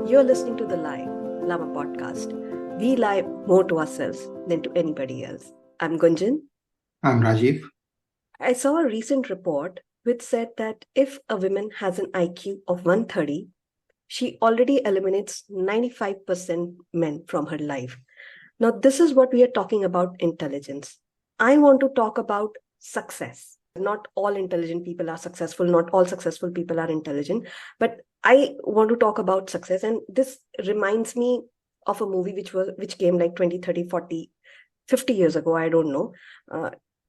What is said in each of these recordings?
You're listening to The Lie, Lama podcast. We lie more to ourselves than to anybody else. I'm Gunjan. I'm Rajiv. I saw a recent report which said that if a woman has an IQ of 130, she already eliminates 95% men from her life. Now, this is what we are talking about intelligence. I want to talk about success. Not all intelligent people are successful, not all successful people are intelligent, but I want to talk about success. And this reminds me of a movie which came like 20, 30, 40, 50 years ago, I don't know,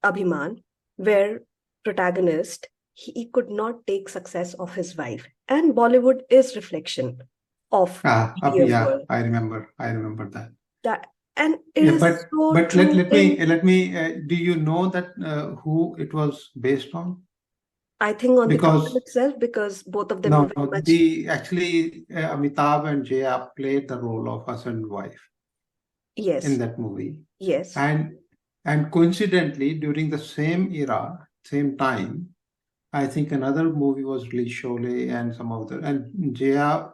Abhiman, where protagonist, he could not take success of his wife. And Bollywood is reflection of real Yeah, world. I remember that. That and it Yeah, is so but true let me. Do you know that who it was based on? I think on the couple Because itself, because both of them are no, very much. the actually Amitabh and Jaya played the role of husband and wife in Yes, that movie, yes, and coincidentally during the same era, same time, I think another movie was released, Sholay and some other, and Jaya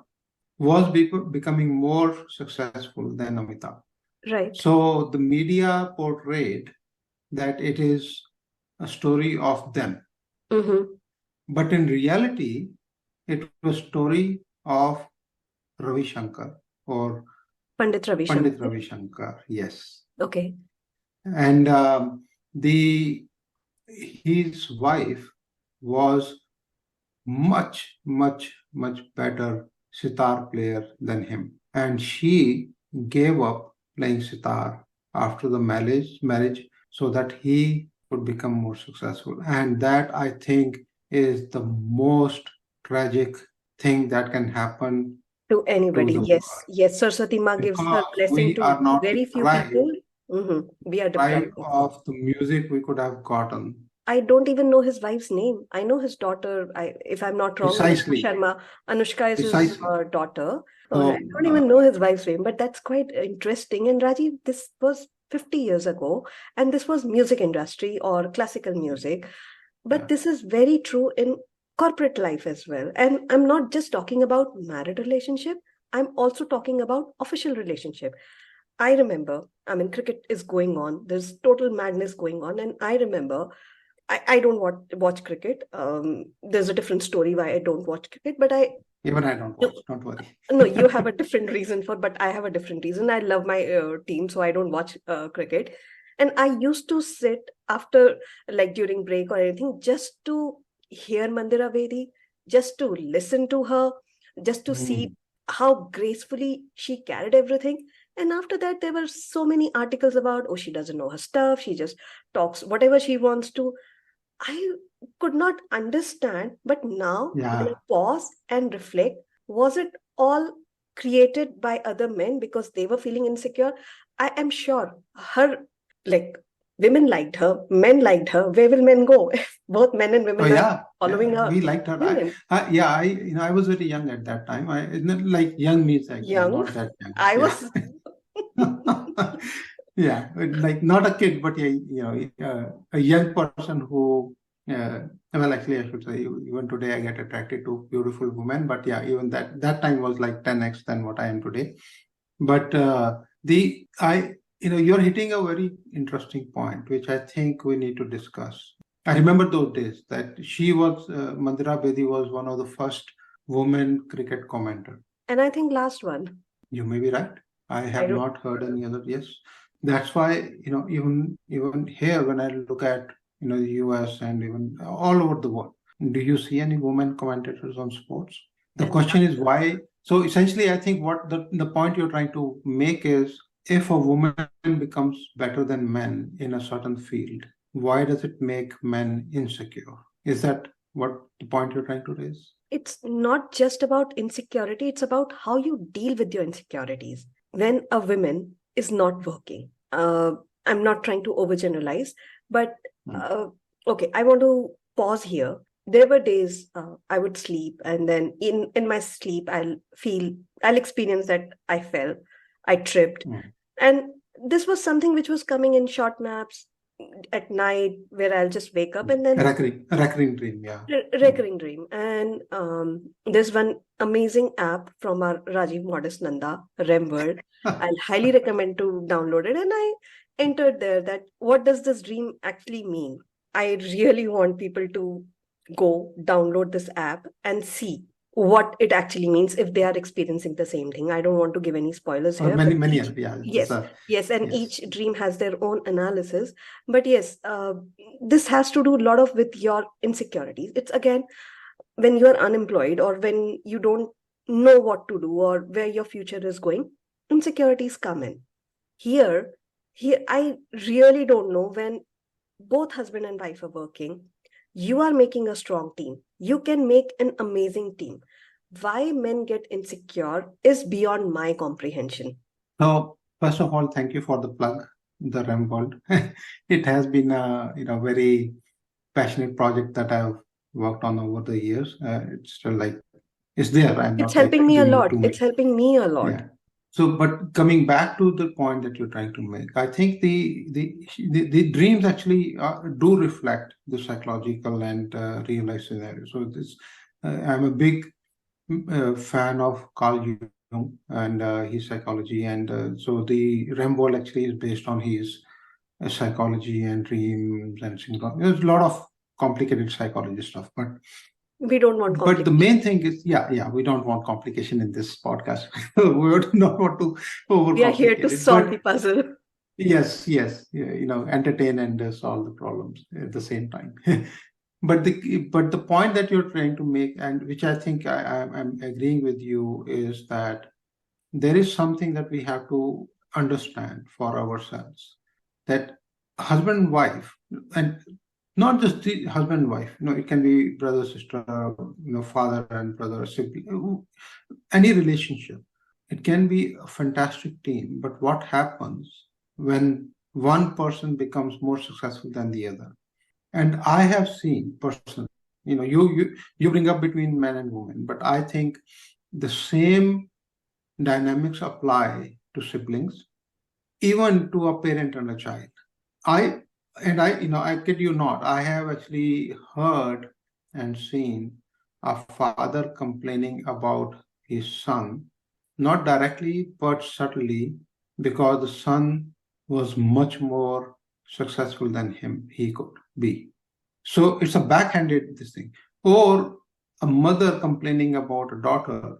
was becoming more successful than Amitabh. right. So the media portrayed that it is a story of them. Mm-hmm. But in reality, it was a story of Ravi Shankar or Pandit Ravi Pandit Shankar. Ravi Shankar, yes. Okay. And the his wife was much better sitar player than him. And she gave up playing sitar after the marriage so that he could become more successful. And that I think is the most tragic thing that can happen To to anybody. the Yes, world yes. Saraswati Ma gives her because blessing we are to not very few people. We are deprived deprived of it. of the music we could have gotten. I don't even know his wife's name. I know his daughter. If I'm not wrong, Anushka Precisely, Sharma. Anushka is his precisely. daughter. I So don't even know his wife's name, but that's quite interesting. And Rajiv, this was 50 years ago, and this was music industry or classical music. But yeah. this is very true in corporate life as well. And I'm not just talking about married relationship. I'm also talking about official relationship. I remember, I mean, cricket is going on. There's total madness going on. And I remember I don't watch cricket. There's a different story why I don't watch cricket, but Even I don't no, watch, don't worry. no, you have a different reason for, but I have a different reason. I love my team, so I don't watch cricket. And I used to sit after, like during break or anything, just to hear Mandira Bedi, just to listen to her, just to see Mm. how gracefully she carried everything. And after that, there were so many articles about, oh, she doesn't know her stuff. She just talks whatever she wants to. I could not understand, but now when I Yeah. pause and reflect, was it all created by other men because they were feeling insecure? I am sure her, like, women liked her, men liked her. Where will men go if both men and Oh women are yeah, following yeah. her? We liked her. Women, Yeah, I was very young at that time. Not like young means actually young. not that young. I Yeah, was. yeah, like not a kid, but yeah, a young person who, well, actually, I should say, even today I get attracted to beautiful women. But yeah, even that time was like 10x than what I am today. But you're hitting a very interesting point, which I think we need to discuss. I remember those days that Mandira Bedi was one of the first women cricket commentator. And I think last one. You may be right. I I have don't. not heard any other. Yes, that's why even here when I look at the US and even all over the world, do you see any women commentators on sports? The And question is why. So essentially, I think what the point you're trying to make is if a woman becomes better than men in a certain field, why does it make men insecure? Is that what the point you're trying to raise? it's not just about insecurity, it's about how you deal with your insecurities. When a woman is not working, I'm not trying to overgeneralize, but Hmm. uh, okay, I want to pause here. There were days I would sleep, and then in my sleep, I'll experience that I fell, I tripped, Hmm. and this was something which was coming in short naps. at night where I'll just wake up and then recurring dream, yeah. recurring dream. And there's one amazing app from our Rajiv Modest Nanda, Remworld. I'll highly recommend to download it. And I entered there that what does this dream actually mean? I really want people to go download this app and see what it actually means if they are experiencing the same thing. I don't want to give any spoilers here, but Many, yeah. yes, yes, and Yes. each dream has their own analysis. But yes, this has to do a lot of with your insecurities. It's again when you are unemployed or when you don't know what to do or where your future is going, insecurities come in. Here, here, I really don't know when both husband and wife are working. You are making a strong team. You can make an amazing team. Why men get insecure is beyond my comprehension. So first of all, thank you for the plug, the REM World. It has been a very passionate project that I've worked on over the years. It's still like it's there. I'm It's not like helping me a doing it lot. too It's much. helping me a lot. Yeah. So, but coming back to the point that you're trying to make, I think the dreams actually do reflect the psychological and real life scenario. So this, I'm a big fan of Carl Jung and his psychology, and so the REM world actually is based on his psychology and dreams and there's a lot of complicated psychology stuff, but We don't want the complications. main thing is, we don't want complication in this podcast. We would not want to We are here to overcomplicate it, solve but the puzzle. yes, yeah, entertain and solve the problems at the same time. But the point that you're trying to make, and which I think I'm agreeing with you, is that there is something that we have to understand for ourselves, that husband and wife, and not just the husband and wife, it can be brother, sister, father and brother, sibling, any relationship. It can be a fantastic team, but what happens when one person becomes more successful than the other? And I have seen personally, you bring up between men and women, but I think the same dynamics apply to siblings, even to a parent and a child. I I kid you not, I have actually heard and seen a father complaining about his son, not directly but subtly, because the son was much more successful than he could be. So it's a backhanded this thing. Or a mother complaining about a daughter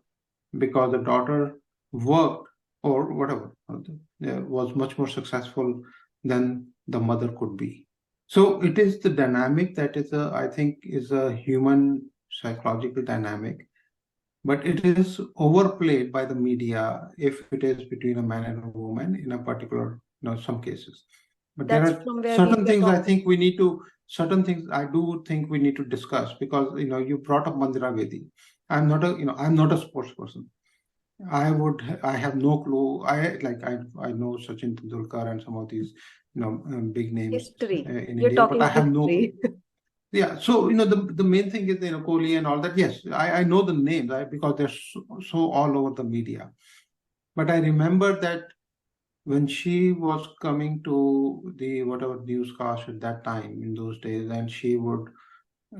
because the daughter worked or whatever, was much more successful than the mother could be. So it is the dynamic that I think is a human psychological dynamic, but it is overplayed by the media if it is between a man and a woman in a particular, some cases. But there That's are from where we certain get things off. certain things I do think we need to discuss, because you brought up Mandira Vedi. I'm not a sports person. I have no clue. I know Sachin Tendulkar and some of these, big names History. in You're India, but talking I have no clue. history. Yeah, so the main thing is Kohli and all that. Yes, I know the names because they're so all over the media. But I remember that when she was coming to the whatever newscast at that time in those days, and she would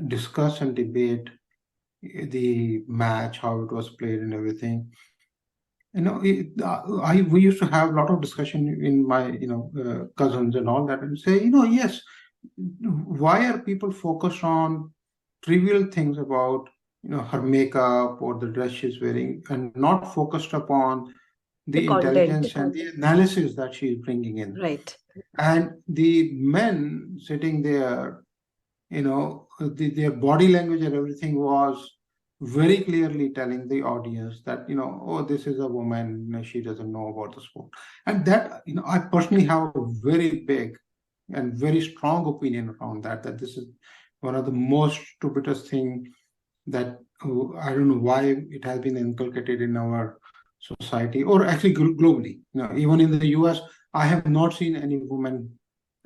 discuss and debate the match, how it was played, and everything. We used to have a lot of discussion in my cousins and all that, and say, yes, why are people focused on trivial things about her makeup or the dress she's wearing, and not focused upon The the content. intelligence and the analysis that she's bringing in. Right. And the men sitting there, their body language and everything was very clearly telling the audience that, oh, this is a woman, she doesn't know about the sport. And that, I personally have a very big and very strong opinion around that this is one of the most stupidest thing that I don't know why it has been inculcated in our society, or actually globally. Even in the US, I have not seen any woman,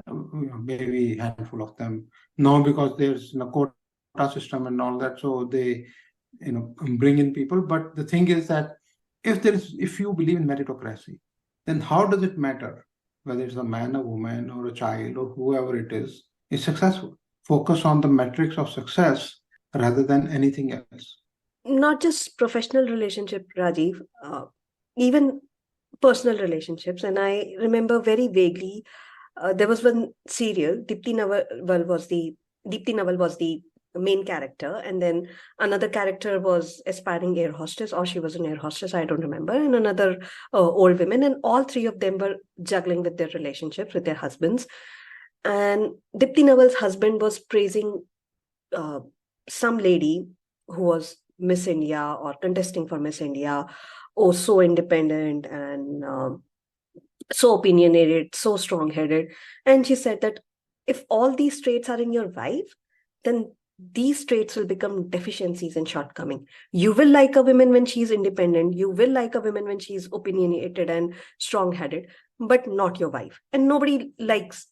maybe a handful of them now, because there's quota system and all that, so they bring in people. But the thing is that if you believe in meritocracy, then how does it matter whether it's a man, a woman, or a child, or whoever it is successful. Focus on the metrics of success rather than anything else. Not just professional relationship, Rajiv, even personal relationships. And I remember very vaguely, there was one serial. Deepti Naval was the main character, and then another character was aspiring air hostess, or she was an air hostess. I don't remember, and another old women, and all three of them were juggling with their relationships with their husbands. And Deepti Naval's husband was praising uh, some lady who was Miss India or contesting for Miss India. Oh, so independent and so opinionated, so strong headed. And she said that if all these traits are in your wife, then these traits will become deficiencies and shortcoming. You will like a woman when she's independent. You will like a woman when she's opinionated and strong headed, but not your wife. And nobody likes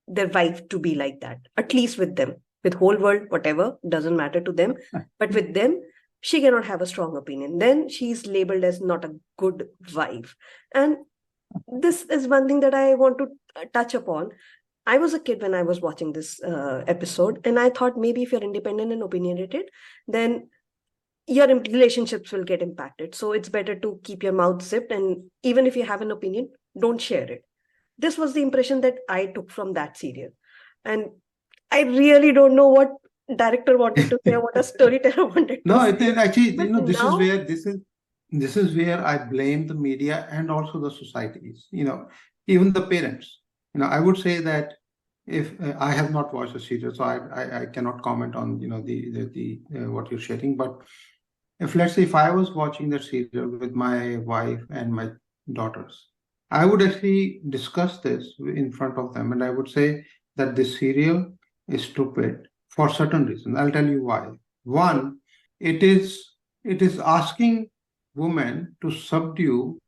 their wife to be like that, at least with them. With whole world, whatever, doesn't matter to them. But with them, she cannot have a strong opinion. Then she's labeled as not a good wife. And this is one thing that I want to touch upon. I was a kid when I was watching this episode, and I thought maybe if you're independent and opinionated, then your relationships will get impacted. So it's better to keep your mouth zipped, and even if you have an opinion, don't share it. This was the impression that I took from that serial. And I really don't know what director wanted to say or what a storyteller wanted to No, it say. is actually, But this is now, where this is where I blame the media and also the societies, even the parents. I would say that if I have not watched the serial, so I cannot comment on, the what you're sharing. But if, let's say, if I was watching the serial with my wife and my daughters, I would actually discuss this in front of them, and I would say that this serial is stupid for certain reasons. I'll tell you why. One, it is it is asking women to subdue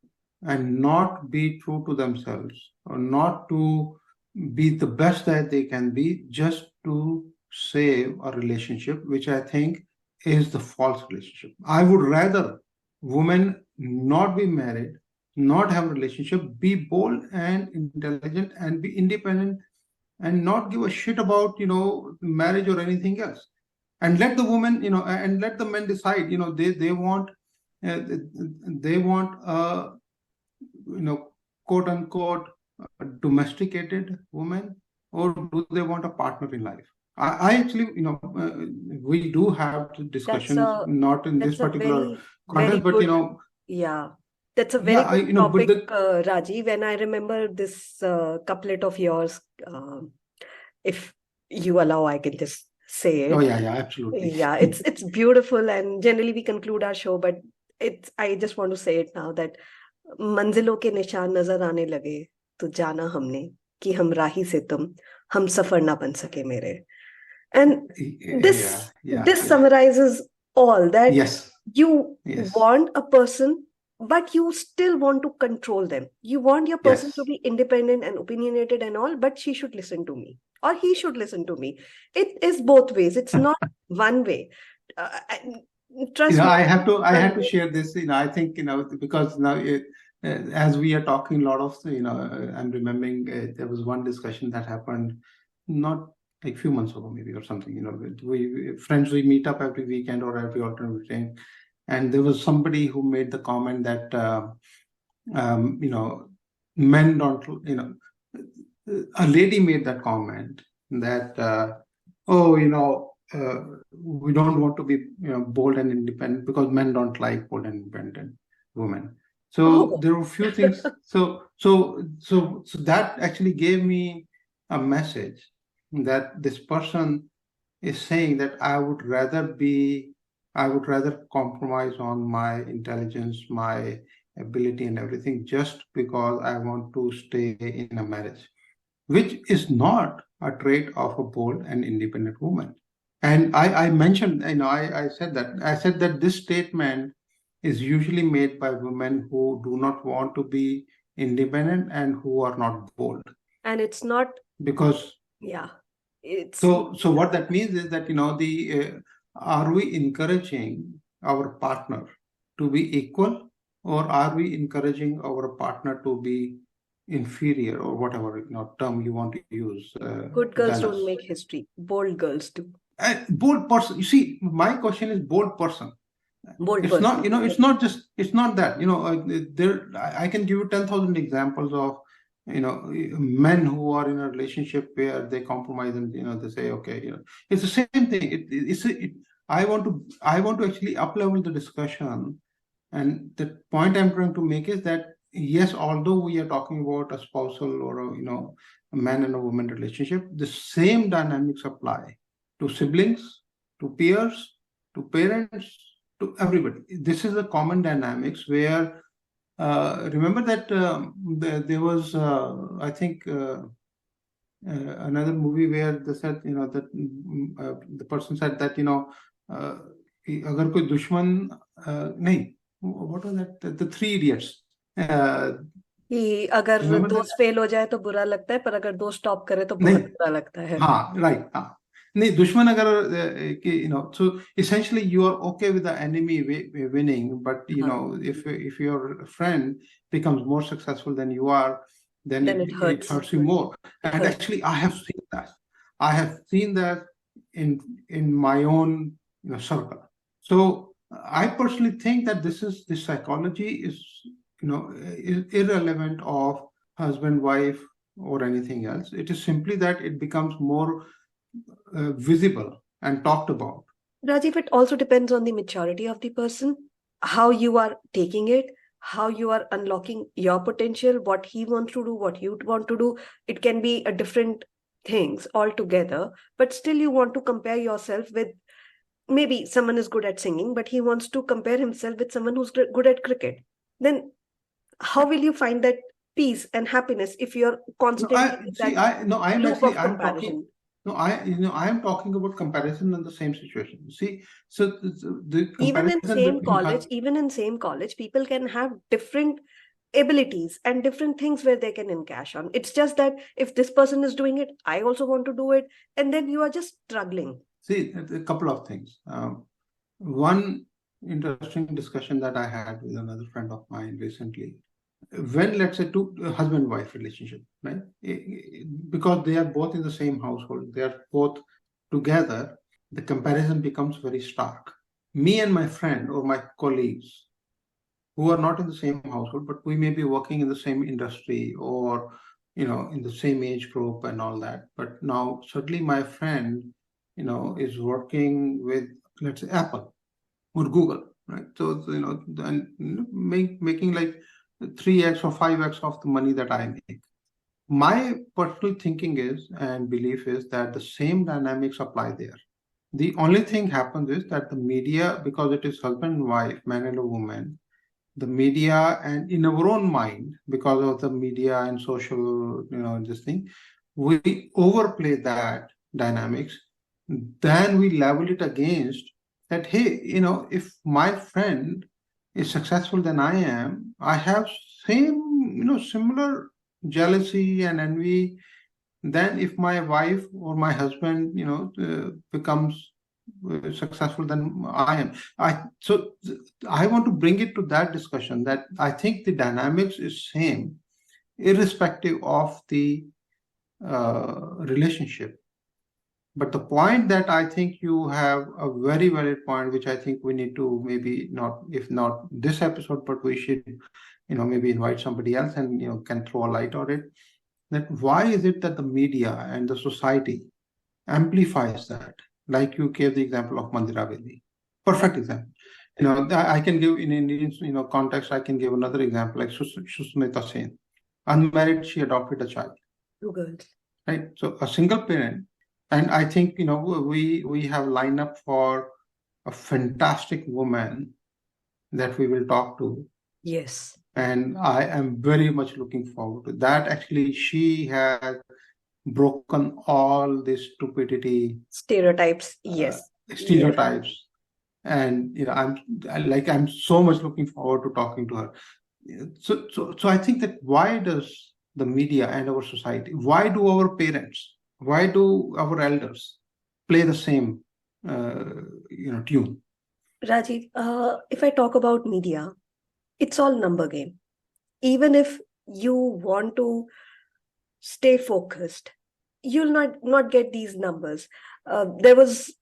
and not be true to themselves, or not to be the best that they can be, just to save a relationship, which I think is the false relationship. I would rather women not be married, not have a relationship, be bold and intelligent and be independent, and not give a shit about marriage or anything else. And let the woman, and let the men decide. Uh, they want quote unquote domesticated woman, or do they want a partner in life? I actually, we do have that's discussions, a not in this that's a particular very, very context, but good, yeah. That's a very yeah, good but topic, Rajiv. And I remember this couplet of yours. If you allow, I can just say oh it. yeah, yeah, absolutely. Yeah, it's beautiful, and generally we conclude our show, but it's I just want to say it now that मंजिलों के निशान नजर आने लगे तो जाना हमने कि हम राही से तुम हम सफर ना बन सके मेरे. And Yeah, yeah, this yeah. summarizes all that Yes, you yes, want a person, but you still want to control them. You want your person to yes. be independent and opinionated and all, but she should listen to me or he should listen to me. It is both ways. It's not one way. Trust me, I it's have not to I one have to way. share this. I think because now as we are talking a lot of I'm remembering there was one discussion that happened not like few months ago maybe or something. We friends, we meet up every weekend or every alternate weekend, and there was somebody who made the comment that um, you know men don't a lady made that comment that oh, we don't want to be bold and independent because men don't like bold and independent women. So Oh, there were a few things. So that actually gave me a message that this person is saying that I would rather compromise on my intelligence, my ability and everything, just because I want to stay in a marriage, which is not a trait of a bold and independent woman. And I mentioned, I said that this statement is usually made by women who do not want to be independent and who are not bold. and it's not, Because yeah, it's, so what that means is that are we encouraging our partner to be equal, or are we encouraging our partner to be inferior or whatever term you want to use Good girls than don't us. make history. Bold girls do. Bold person. You see, my question is bold person. Bold It's not, person. it's not just, it's not that, there, I can give you 10,000 examples of, men who are in a relationship where they compromise and, they say, okay, it's the same thing. I want to actually up level the discussion. And the point I'm trying to make is that, yes, although we are talking about a spousal or a man and a woman relationship, the same dynamics apply to siblings, to peers, to parents, to everybody. This is the common dynamics where remember that there was, I think, another movie where they said, that the person said that, अगर कोई दुश्मन नहीं, what was that? The Three Idiots. कि अगर Remember that? दोस्त fail हो जाए तो बुरा लगता है, पर अगर दोस्त टॉप करे तो बहुत नहीं, बुरा लगता है. हाँ, right, हाँ. नहीं, दुश्मन अगर so essentially you are okay with the enemy winning, but हाँ. if your friend becomes more successful than you are, then Then it it hurts. hurts you more. It And hurts. actually, I have seen that. I have seen that in my own circle. So I personally think that this psychology is irrelevant of husband, wife, or anything else. It is simply that it becomes more visible and talked about. Rajiv, it also depends on the maturity of the person, how you are taking it, how you are unlocking your potential, what he wants to do, what you want to do. It can be a different things altogether, but still you want to compare yourself with, maybe someone is good at singing, but he wants to compare himself with someone who's good at cricket. Then how will you find that peace and happiness if you're No, constantly I in see. that loop of I'm talking. comparison? No, I am talking about comparison in the same situation. See, so the even in comparison same between college even in same college, people can have different abilities and different things where they can encash on. It's just that if this person is doing it, I also want to do it, and then you are just struggling. see a couple of things. One interesting discussion that I had with another friend of mine recently, when let's say two husband wife relationship, right? Because they are both in the same household, they are both together, the comparison becomes very stark. Me and my friend or my colleagues who are not in the same household, but we may be working in the same industry or in the same age group and all that. But now suddenly my friend is working with, let's say, Apple or Google, right? So and making like 3x or 5x of the money that I make. My personal thinking is and belief is that the same dynamics apply there. The only thing happens is that the media, because it is husband and wife, man and a woman, the media, and in our own mind, because of the media and social, this thing, we overplay that dynamics. Then we level it against that, hey, if my friend is successful than I am, I have same, similar jealousy and envy than if my wife or my husband, becomes successful than I am. I want to bring it to that discussion that I think the dynamics is same, irrespective of the relationship. But the point that I think you have a very valid point, which I think we need to maybe not, if not this episode, but we should, maybe invite somebody else and can throw a light on it. That why is it that the media and the society amplifies that? Like you gave the example of Mandira Vedi. Perfect example. I can give in Indian, context, I can give another example like Susmita Sen. Unmarried, she adopted a child. Two girls. Right. So a single parent. And I think, we have lined up for a fantastic woman that we will talk to. Yes. And I am very much looking forward to that. Actually, she has broken all this stupidity, Stereotypes. Yes. stereotypes, and I'm so much looking forward to talking to her. So I think that why does the media and our society, why do our parents, why do our elders play the same tune? Rajiv, if I talk about media, it's all number game. Even if you want to stay focused, you'll not get these numbers. There was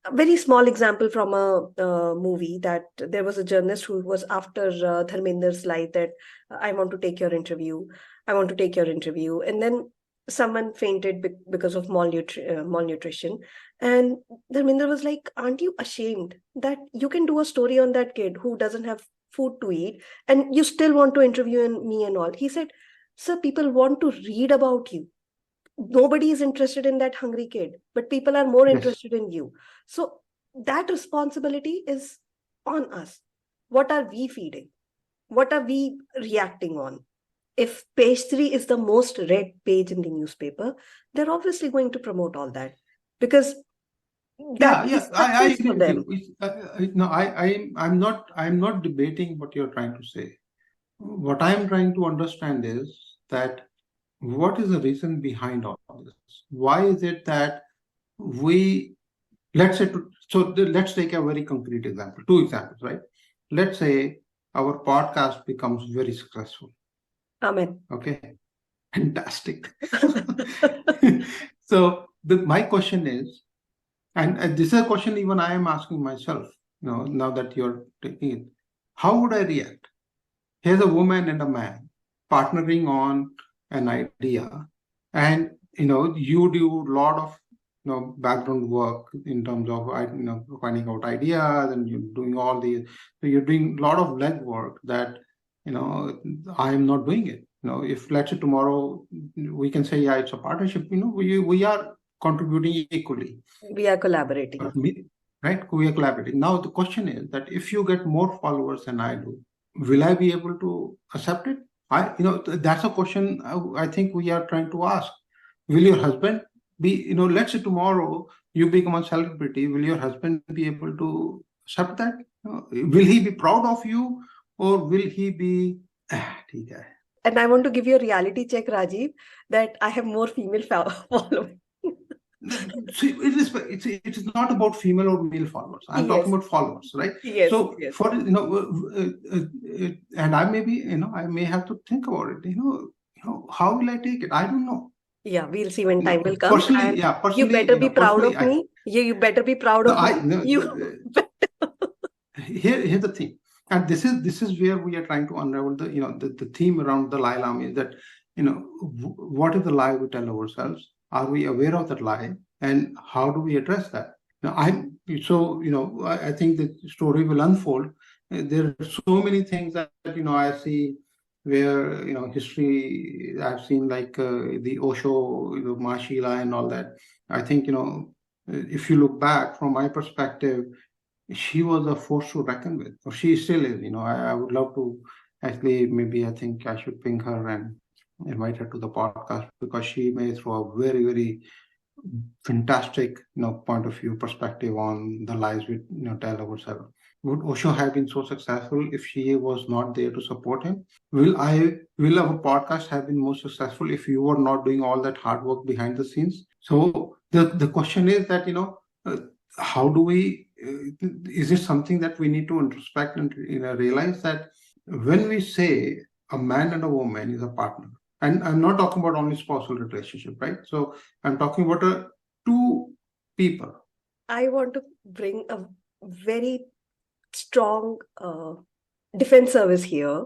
a very small example from a movie that there was a journalist who was after Dharmender's life that I want to take your interview, I want to take your interview, and then someone fainted because of malnutrition, and Dharmender was like, "Aren't you ashamed that you can do a story on that kid who doesn't have food to eat, and you still want to interview me and all?" He said, "Sir, people want to read about you. Nobody is interested in that hungry kid, but people are more Yes. interested in you." So that responsibility is on us. What are we feeding? What are we reacting on? If page 3 is the most read page in the newspaper, they're obviously going to promote all that, because that Yeah, is I success agree for with you. them. No, I'm not debating what you're trying to say. What I'm trying to understand is that what is the reason behind all this? Why is it that we, let's say, let's take a very concrete example, two examples, right? Let's say our podcast becomes very successful. Amen. Okay, fantastic. So my question is, and this is a question even I am asking myself, now that you're taking it, how would I react? Here's a woman and a man partnering on an idea, and you do a lot of background work in terms of finding out ideas, and you're doing all these. So you're doing a lot of leg work that I am not doing it. If let's say tomorrow we can say, yeah, it's a partnership. We are contributing equally. We are collaborating. Right? We are collaborating. Now the question is that if you get more followers than I do, will I be able to accept it? That's a question I think we are trying to ask. Will your husband be, let's say tomorrow you become a celebrity, will your husband be able to accept that? Will he be proud of you, or will he be, ठीक है. And I want to give you a reality check, Rajiv, that I have more female followers. See, it is not about female or male followers. I'm Yes. talking about followers, right? Yes. So Yes. for and I may have to think about it. How will I take it? I don't know. Yeah, we'll see when time will come. Personally, And yeah, you personally, better be proud personally, of me. You better be proud no, of me. I no, You here's the thing, and this is where we are trying to unravel the theme around the lie alarm is that what is the lie we tell ourselves? Are we aware of that lie, and how do we address that? Now, I think the story will unfold. There are so many things that I see where history. I've seen like the Osho, Mashi lie and all that. I think if you look back from my perspective, she was a force to reckon with, or she still is. I would love to actually, maybe I think I should ping her and invite her to the podcast, because she may throw a very, very fantastic, point of view perspective on the lies we, tell ourselves. Would Osho have been so successful if she was not there to support him? Will our podcast have been more successful if you were not doing all that hard work behind the scenes? So the question is that, how do we, is it something that we need to introspect and realize that when we say a man and a woman is a partner, and I'm not talking about only spousal relationship, right? So I'm talking about two people. I want to bring a very strong defense service here,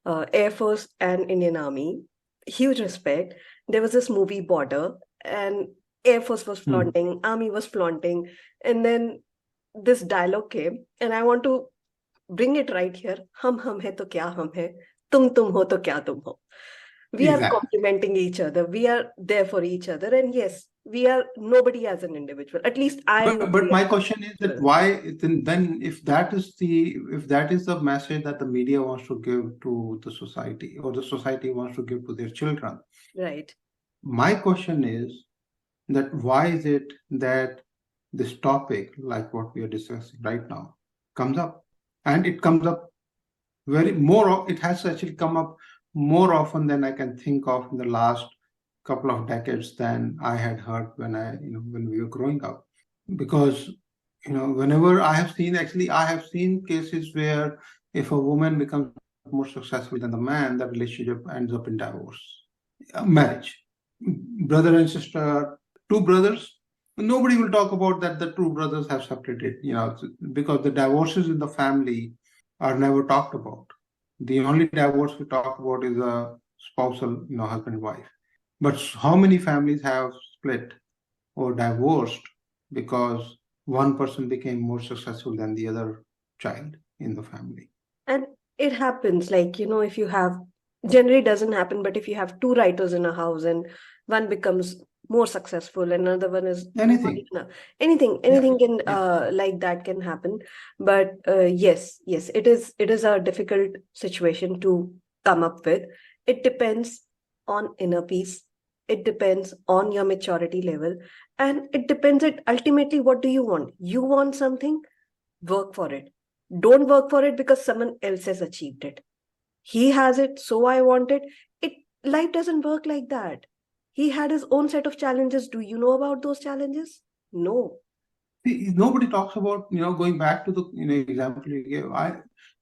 Air Force and Indian Army. Huge respect. There was this movie Border, and Air Force was flaunting, Army was flaunting, and then this dialogue came, and I want to bring it right here. हम hai to kya hum hai, तुम हो तो क्या तुम हो. We are Exactly. complementing each other. We are there for each other. And yes, we are nobody as an individual. At least I am But nobody my as an question is that individual. why then if that is the message that the media wants to give to the society, or the society wants to give to their children, Right. my question is that why is it that this topic, like what we are discussing right now, comes up, and it comes up it has actually come up more often than I can think of in the last couple of decades than I had heard when we were growing up. Because whenever I have seen cases where if a woman becomes more successful than the man, the relationship ends up in divorce. Marriage, brother and sister, two brothers, nobody will talk about that the two brothers have separated, because the divorces in the family are never talked about. The only divorce we talk about is a spousal, husband and wife. But how many families have split or divorced because one person became more successful than the other child in the family? And it happens, like, if you have, generally doesn't happen, but if you have two writers in a house and one becomes more successful and another one is not Anything. even anything, Yeah. can Yeah. like that can happen. But yes, it is a difficult situation to come up with. It depends on inner peace. It depends on your maturity level, and it depends at ultimately what do you want. You want something, work for it. Don't work for it because someone else has achieved it. He has it, so I want it. It Life doesn't work like that. He had his own set of challenges. Do you know about those challenges? No. Nobody talks about, going back to the example you gave.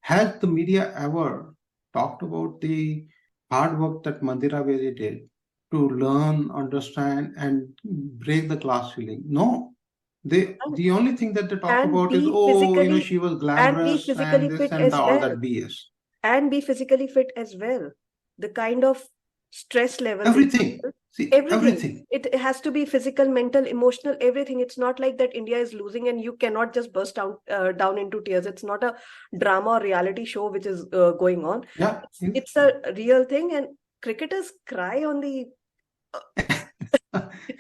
Has the media ever talked about the hard work that Mandira Vedi did to learn, understand, and break the glass ceiling? No. And, The only thing that they talk and about is, be oh, physically she was and be glamorous and physically this fit and as all well. that BS. And be physically fit as well. The kind of stress levels in Everything. See, everything. everything. It has to be physical, mental, emotional, everything. It's not like that India is losing and you cannot just burst down into tears. It's not a drama or reality show which is going on. Yeah. It's a real thing, and cricketers cry on the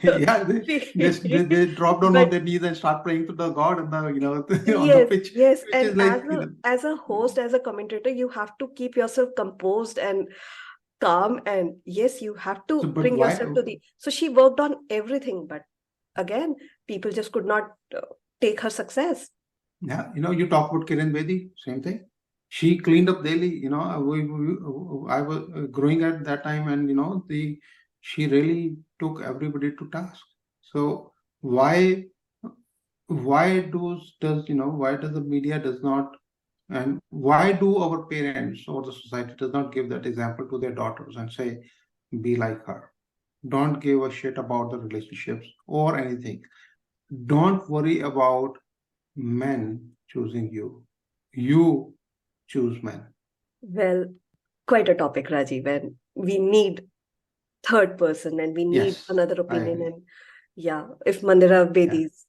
Yeah, they drop down on but their knees and start praying to the God on the on the yes, pitch, yes, which and is like as a host, as a commentator, you have to keep yourself composed and calm, and yes, you have so. to But bring why? yourself to the. So she worked on everything, but again, people just could not take her success. Yeah, you talk about Kiran Bedi, same thing. She cleaned up daily. I was growing at that time, and she really took everybody to task. So why why does the media does not, and why do our parents or the society does not give that example to their daughters and say, be like her? Don't give a shit about the relationships or anything. Don't worry about men choosing you. You choose men. Well, quite a topic, Rajiv, and we need third person and we need Yes, another I opinion. agree. And yeah, if Mandira Yeah. Bedi's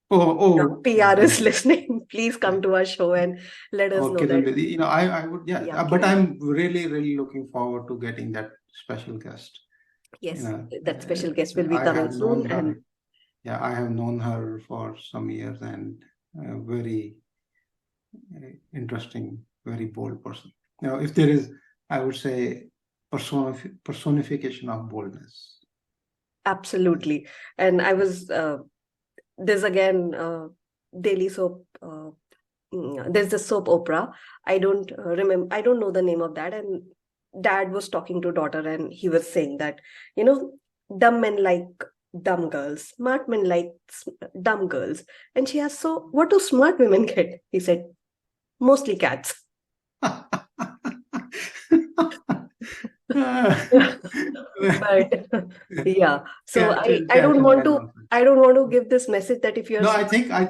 PR is listening, please come to our show and let us know Kiran that. Bedi. I would, yeah, Yeah, but Kiran. I'm really, really looking forward to getting that special guest. Yes, that special guest will be I coming have known soon. And her. Yeah, I have known her for some years, and very interesting, very bold person. If there is, I would say, personification of boldness. absolutely. And I was, there's again, daily soap. There's the soap opera. I don't remember. I don't know the name of that. And dad was talking to daughter, and he was saying that you know, dumb men like dumb girls, smart men like dumb girls. And she asked, "So, what do smart women get?" He said, "Mostly cats." But yeah, so I don't Cat and want men to also. I don't want to give this message that if you're No, smart, yeah, I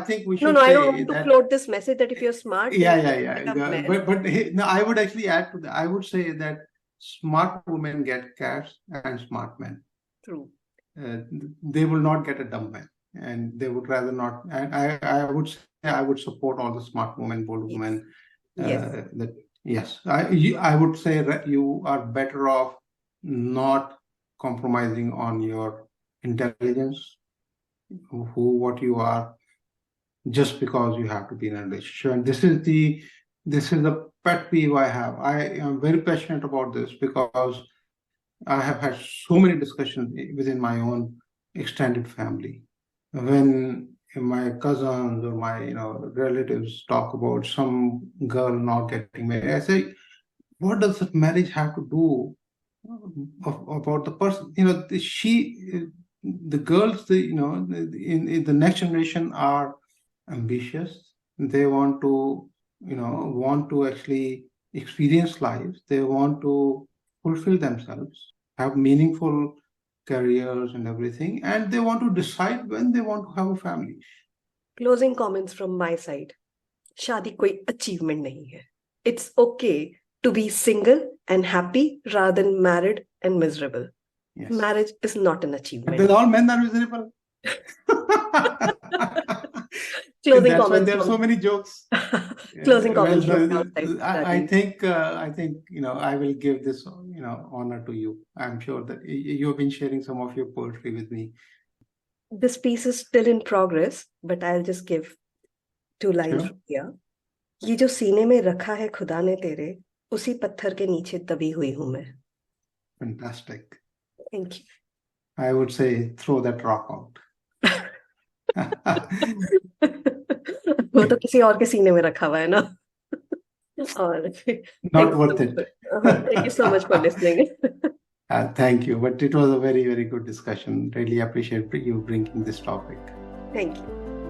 think we no, should no, I don't say want to that. float this message that if you're smart, then Yeah, you yeah, should yeah. become men. But hey, no, I would actually add to that. I would say that smart women get cats and smart men. True. Uh, they will not get a dumb man, and they would rather not. And I would say I would support all the smart women, bold Yes. women. Yes. That yes, I would say that you are better off not compromising on your intelligence, what you are, just because you have to be in a relationship. And this is the pet peeve I have. I am very passionate about this because I have had so many discussions within my own extended family. When my cousins or my relatives talk about some girl not getting married, I say, what does that marriage have to do about the person? The girls, in the next generation are ambitious. They want to actually experience life. They want to fulfill themselves, have meaningful careers and everything, and they want to decide when they want to have a family. Closing comments from my side. शादी कोई achievement नहीं है. It's okay to be single and happy rather than married and miserable. Yes. Marriage is not an But achievement. then all men are miserable. Closing That's why comments there are so from many jokes. closing Well, comments from your side, I Rajiv. think I will give this honor to you. I'm sure that you've been sharing some of your poetry with me. This piece is still in progress, but I'll just give 2 lines Sure. from here. ये जो सीने में रखा है खुदा ने तेरे, उसी पत्थर के नीचे दबी हुई हूं मैं. Fantastic. Thank you. I would say throw that rock out. वो तो किसी और के सीने में रखा हुआ है ना. और Not worth it. Thank you so much for listening. Thank you. But it was a very, very good discussion. Really appreciate you bringing this topic. Thank you.